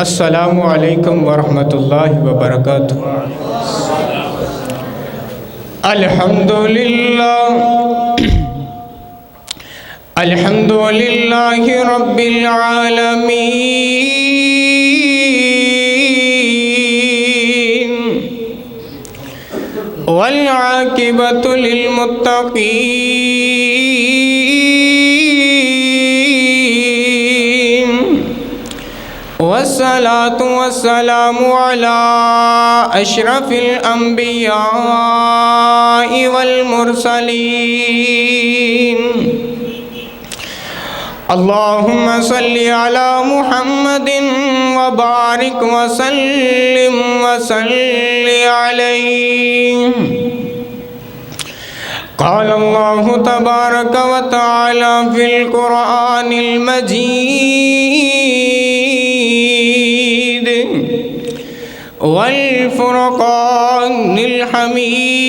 अस्सलामु अलैकुम वरहमतुल्लाहि वबरकातुहू। अल्हम्दुलिल्लाहि रब्बिल आलमीन वल आकिबतु लिल मुत्तक़ीन वस्सलातु वस्सलामु अला अशरफिल अंबियाइ वल मुरसलीन। अल्लाहुम्मा सल्लि अला मुहम्मदिन व बारिक व सल्लिम व सल्लि अलैहि। क़ाल अल्लाहु तबारक व तआला फ़िल क़ुरआनिल मजीद वल फ़ुरक़ानिल हमीद।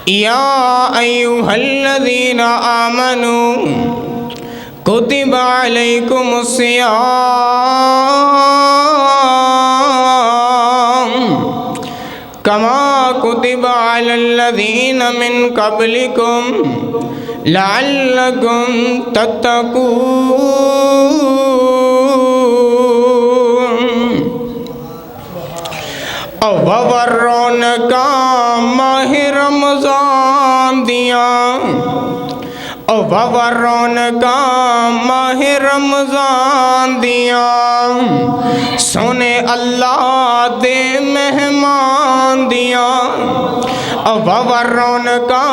या अय्युहल्लज़ीना आमनू कुतिबा अलैकुमुस्सियाम कमा कुतिबा अलल्लज़ीना मिन क़ब्लिकुम लअल्लकुम तत्तक़ून। ववर्रोन का माह रमज़ान दिया, ववर्रोन का माह रमज़ान दिया, सोने अल्लाह दे मेहमान दिया। ववर्रोन का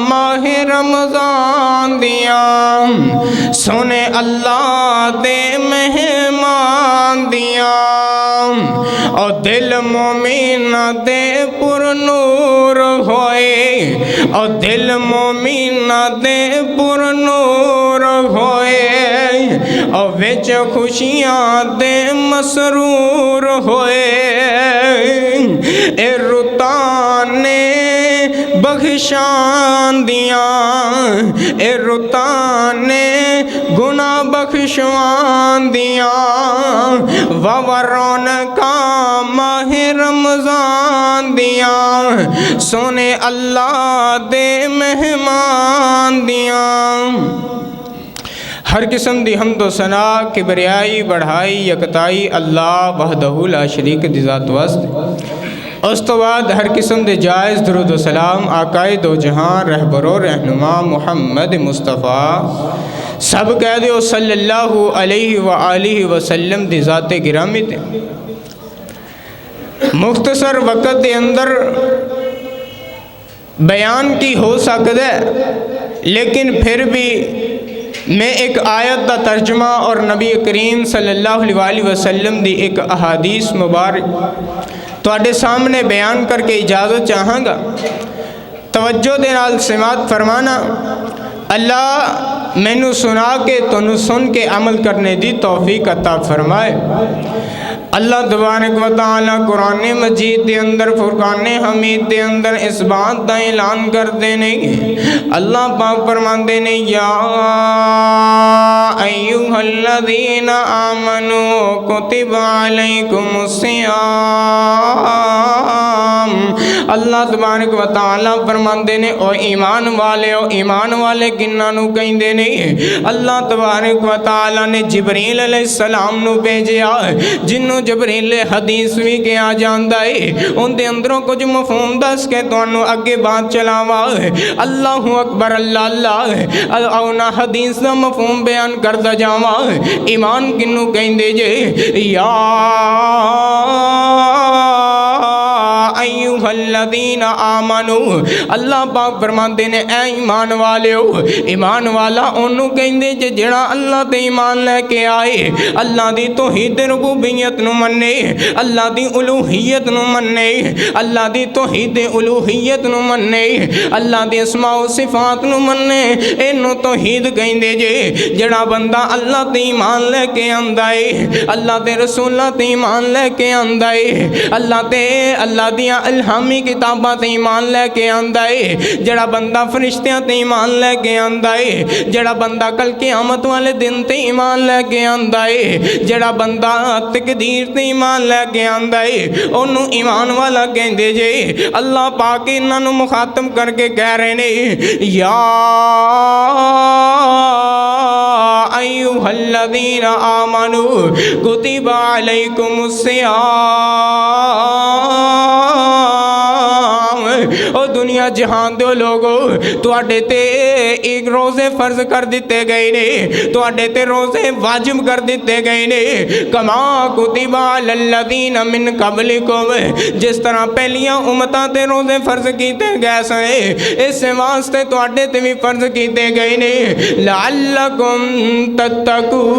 माह रमज़ान दिया, सोने अल्लाह दे मेहमान दिया। और दिल मोमिन दे पुरनूर होए, और दिल मोमिन दे पुरनूर होए, और विच खुशियां दे मसरूर होए। ए रुतां ने बख्शान दिया, ए रुतां ने गुना बख्शवान दिया। ववर्रोन का माह रमज़ान दिया, सोने अल्लाह दे मेहमान दिया। हर किस्म दी हम्दो सना किबरियाई बढ़ाई यकताई अल्लाह वहदहू ला शरीक दी ज़ात वास्ते। उस तो बाद हर किस्म दे जायज़ दुरूद व सलाम आकाए दो जहां रहबरो रहनुमा मुहम्मद मुस्तफ़ा सब कह दो सल्लल्लाहु अलैहि व आलिहि वसल्लम दी ज़ाते गिरामी ते। मुख्तसर वक़्त दे अंदर बयान की हो सकता है, लेकिन फिर भी मैं एक आयत का तर्जमा और नबी करीम सल्लल्लाहु अलैहि वसल्लम दी एक अहादीस मुबारक तुहाडे सामने बयान करके इजाज़त चाहांगा। तवज्जो दे नाल समात फरमाना। अल्लाह मैनू सुना के तुहानू सुन के अमल करने दी तौफीक अता फरमाए। अल्लाह तबारक व तआला कुरान मजीद के अंदर फुरकान हमीद के अंदर इस बात का ऐलान करते नहीं। अल्लाह पाक फरमाते ने या अय्युहल्लज़ीना आमनू कुतिबा अलैकुमुस्सियाम। अल्लाह तबारक व तआला फरमाते ने ओ ईमान वाले, ओ ईमान वाले किन्ना नू कहंदे ने। अल्लाह तबारक व तआला ने जिब्रील अलैहिस्सलाम नू भेजिया, जिन्नू जबरील हदीस भी कहा जाता है। उनके अंदरों कुछ मफहूम दस के तुहानू अगे बात चलावा। अल्लाहु अकबर अल्लाह अल्लाह हदीस का मफहूम बयान करता जावा। ईमान किन्नू कहंदे जे या अय्युहल्लज़ीना आमनू। अल्लाह पाक फरमाते ने ऐ ईमान वालेओ। ईमान वाला ओनू कहंदे जे जेड़ा अल्लाह ते ईमान लेके आए, अल्लाह दी तौहीद रुबूबियत नू मन्ने, अल्लाह दी उलूहियत नू मन्ने, अल्लाह दी तौहीद उलूहियत नू मन्ने, अल्लाह दी अस्मा व सिफात नू मन्ने। इनू तौहीद कहंदे जे। जेड़ा बंदा अल्लाह ते ईमान लेके आंदा है, अल्लाह ते रसूलां ते ईमान लेके आंदा है, अल्लाह ते अल्लाह दियां आसमानी किताबां ते ईमान लैके आंदा है, जड़ा बंदा फरिश्तियां ते ईमान लैके आंदा है, जड़ा बंदा कल क़यामत वाले दिन ते ईमान लैके आंदा है, जड़ा बंदा तकदीर ते ईमान लैके आंदा है, ओनू ईमान वाला कहंदे जे। अल्लाह पाक इन्हां नू मुखातब करके कह रहे ने, या अय्युहल्लज़ीना आमनू कुतिबा अलैकुमुस्सियाम, ओ दुनिया जहान दे लोगो तुहाडे ते एक रोज़े फर्ज कर दिते गए ने, तुहाडे ते रोज़े वाजिब कर दिते गए ने, कमा कुतिबा अलल्लज़ीना मिन क़ब्लिकुम, जिस तरह पहलियां उम्मतां ते रोज़े फर्ज कीते गए सने, इस वास्ते तुहाडे ते भी फर्ज कीते गए ने, लअल्लकुम तत्तकून,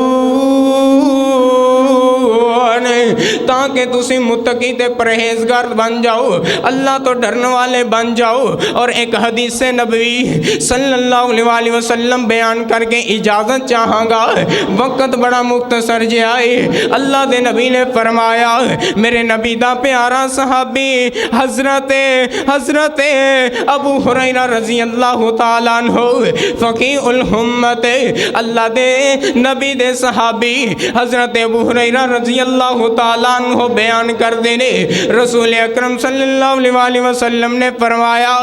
ताकि तुसी मुत्तकी ते परहेजगार बन जाओ, अल्लाह तो डरने वाले बन जाओ। और एक हदीस नबवी सल्लल्लाहु अलैहि वसल्लम बयान करके इजाज़त चाहांगा, वक्त बड़ा मुख्तसर जे आए। अल्लाह दे नबी ने फरमाया, मेरे नबी दा प्यारा सहाबी हज़रत अबू हुरैरा रज़ी अल्लाह तआला अन्हु फ़क़ीहुल उम्मत, अल्लाह दे नबी दे सहाबी हज़रत अबू हुरैरा रज़ी अल्लाह तआला अन्हु बयान करते ने, रसूल अकरम सल्लल्लाहु अलैहि वसल्लम ने फरमाया,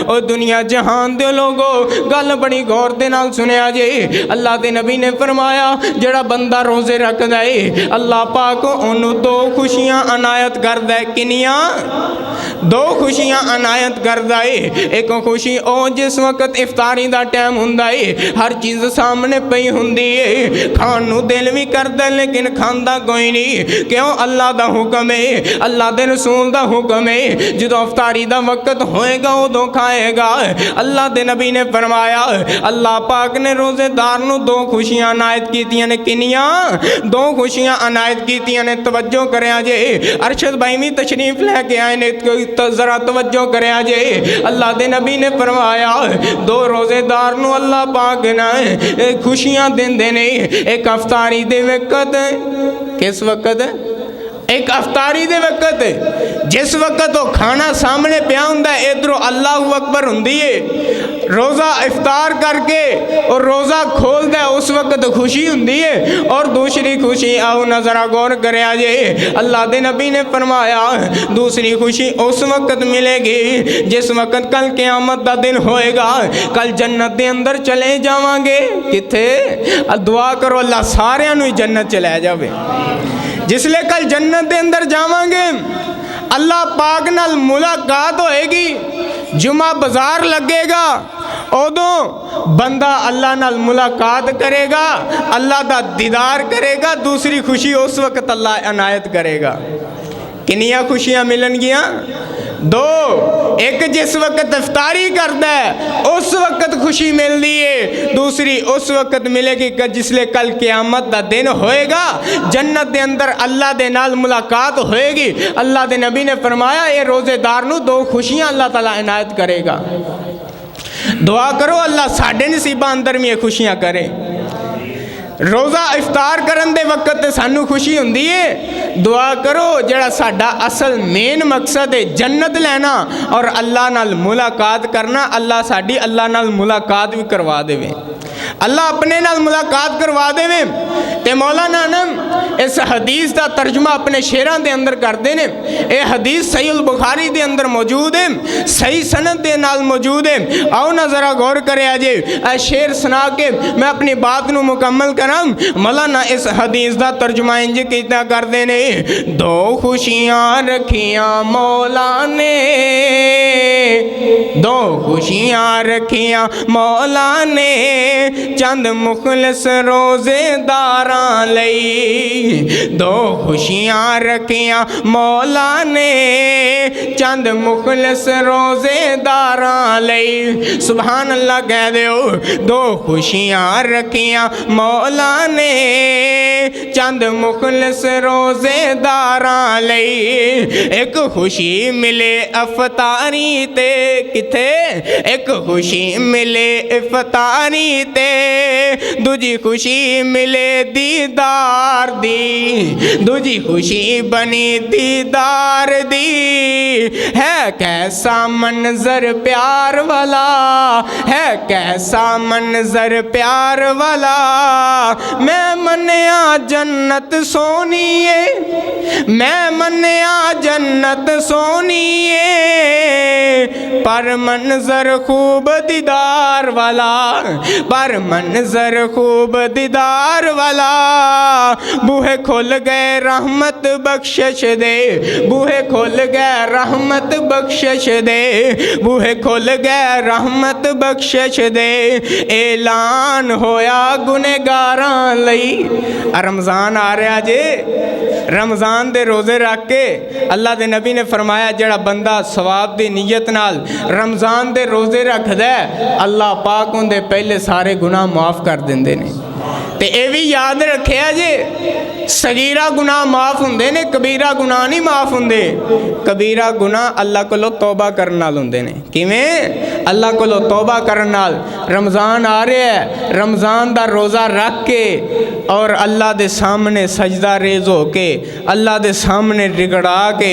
ओ दुनिया जहान दे लोगो गल बड़ी गौर दे नाल सुनिया जे। अल्लाह दे नबी ने फरमाया, जड़ा बंदा रोज़े रखदा है अल्लाह पाक ओनू दो खुशियां अनायत करदा है। किनियां? दो खुशियां अनायत करदा है। एक खुशी ओ जिस वक्त इफ्तारी दा टाइम हुंदा है, हर चीज़ सामने पई हुंदी है, खाण नू दिल भी करदा लेकिन खांदा कोई नहीं, क्यों? अल्लाह दा हुक्म है, अल्लाह दे रसूल दा हुक्म है, जो इफ्तारी दा वक्त होएगा उदों खाएगा। अल्लाह दे नबी ने फरमाया, अल्लाह पाक ने रोज़ेदार नू दो खुशियां अनायत कीतियां ने। किनियां? दो खुशियां अनायत कीतियां ने। तवज्जो करें जे, अरशद भाई भी तशरीफ लैके आए ने, ज़रा तवज्जो करें जे। अल्लाह दे नबी ने फरमाया, दो रोज़ेदार नू अल्लाह पाक ने खुशियां देंदे ने। एक इफ्तारी दे वक्त, किस वक्त? एक अफ्तारी दे वक्त, जिस वक्त वो खाना सामने पिया हुंदा है, इधरों अल्लाहु अकबर हुंदी है, रोज़ा इफ्तार करके और रोज़ा खोलदा है, उस वक्त खुशी हुंदी है। और दूसरी खुशी आओ नज़रा गौर करे जे, अल्लाह दे नबी ने फरमाया, दूसरी खुशी उस वक्त मिलेगी जिस वक्त कल क़यामत दा दिन होएगा, कल जन्नत दे अंदर चले जावांगे। किथे? दुआ करो अल्लाह सारियां नू जन्नत च लै जावे। जिसले कल जन्नत दे अंदर जावांगे, अल्लाह पाक नाल मुलाकात होएगी, जुमा बाजार लगेगा, उदों बंदा अल्लाह नाल मुलाकात करेगा, अल्लाह दा दीदार करेगा। दूसरी खुशी उस वक्त अल्लाह अनायत करेगा। किनियां खुशियां मिलनगियां? दो। एक जिस वक्त इफ्तारी करता है उस वक्त खुशी मिलती है, दूसरी उस वक्त मिलेगी जिसले कल क़यामत दा दिन होएगा, जन्नत दे अंदर अल्लाह दे नाल मुलाकात होएगी। अल्लाह दे नबी ने फरमाया, ये रोज़ेदार नू दो खुशियां अल्लाह ताला इनायत करेगा। दुआ करो अल्लाह साडे नसीबां अंदर भी ये खुशियां करे। रोज़ा इफ्तार करन दे वक्त सानू खुशी हुंदी है। दुआ करो जड़ा साडा असल मेन मकसद है जन्नत लेना और अल्लाह नाल मुलाकात करना, अल्लाह साडी अल्लाह नाल मुलाकात भी करवा देवे, अल्लाह अपने नाल मुलाकात करवा देवे। ते मौलाना ने इस हदीस का तर्जमा अपने शेरां दे अंदर करते हैं। ये हदीस सही उल बुखारी दे अंदर मौजूद है, सही सनद दे नाल मौजूद है। आओ ना ज़रा गौर करे जे, शेर सुना के मैं अपनी बात नू मुकम्मल करा। मौलाना इस हदीस का तर्जमा इंज किया करते ने, दो खुशियां रखियां मौला ने, दो खुशियां रखियां मौला ने, चंद मुखलिस रोज़ेदारां लई, दो खुशियां रखियां मौला ने, चंद मुखलिस रोज़ेदारां लई। सुभान अल्लाह कह दो, दो खुशियां रखियां मौला ने, चंद मुखलिस रोजेदारां लई एक खुशी मिले अफतारी ते किथे एक खुशी मिले इफ्तारी ते दूजी खुशी मिले दीदार दी दूजी खुशी बनी दीदार दी है कैसा मंजर प्यार वाला है कैसा मंजर प्यार वाला मैं मन्या जन्नत सोनीए मैं मन्या जन्नत सोनीए पर मंजर खूब दीदार वाला पर मंजर खूब दीदार वाला बूहे खुल गए रहमत बख्शिश दे बूहे खुल गए रहमत बख्शिश दे बूहे खुल गए रहमत बख्शिश दे ऐलान होया गुनहगारां लई। रमज़ान आ रहा जे रमज़ान दे रोज़े रख के अल्लाह दे नबी ने फरमाया जड़ा बंदा सवाब दी नीयत नाल रमज़ान दे रोज़े रखदा अल्लाह पाक उनदे पहले सारे गुनाह माफ़ कर देंदे ने। ते ये भी याद रखिया जे सगीरा गुनाह माफ़ हुंदे ने कबीरा गुनाह नहीं माफ़ हुंदे। कबीरा गुनाह अल्लाह कोलों तौबा करन नाल हुंदे ने। किवें अल्लाह कोलों तौबा करन नाल रमज़ान आ रहा है रमज़ान दा रोज़ा रख के और अल्लाह दे सामने सजदा रेज़ हो के अल्लाह दे सामने रिगड़ा के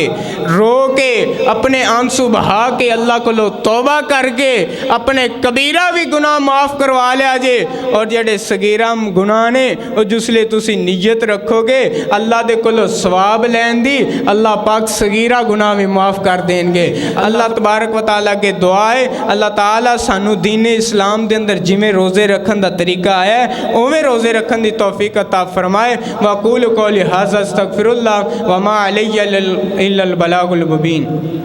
रो के अपने आंसू बहा के अल्लाह कोलों तौबा करके अपने कबीरा भी गुनाह माफ़ करवा लिया जे। और जेडे सगीरा गुनाह ने वो जिसले तुसी नीयत रखोगे अल्लाह दे कोलों सवाब लैन दी अल्लाह पाक सगीरा गुनाह भी माफ़ कर देंगे। अल्लाह तबारक व तआला के दुआ है अल्लाह ताला सानू दीन इस्लाम दे अंदर जिमें रोज़े रखन दा तरीका आया उवें रोज़े रखन दी तौफीक अता फरमाए। वक़ूलु क़ौली हाज़ा अस्तग़फ़िरुल्लाह व मा अलैया इल्लल बलागुल मुबीन।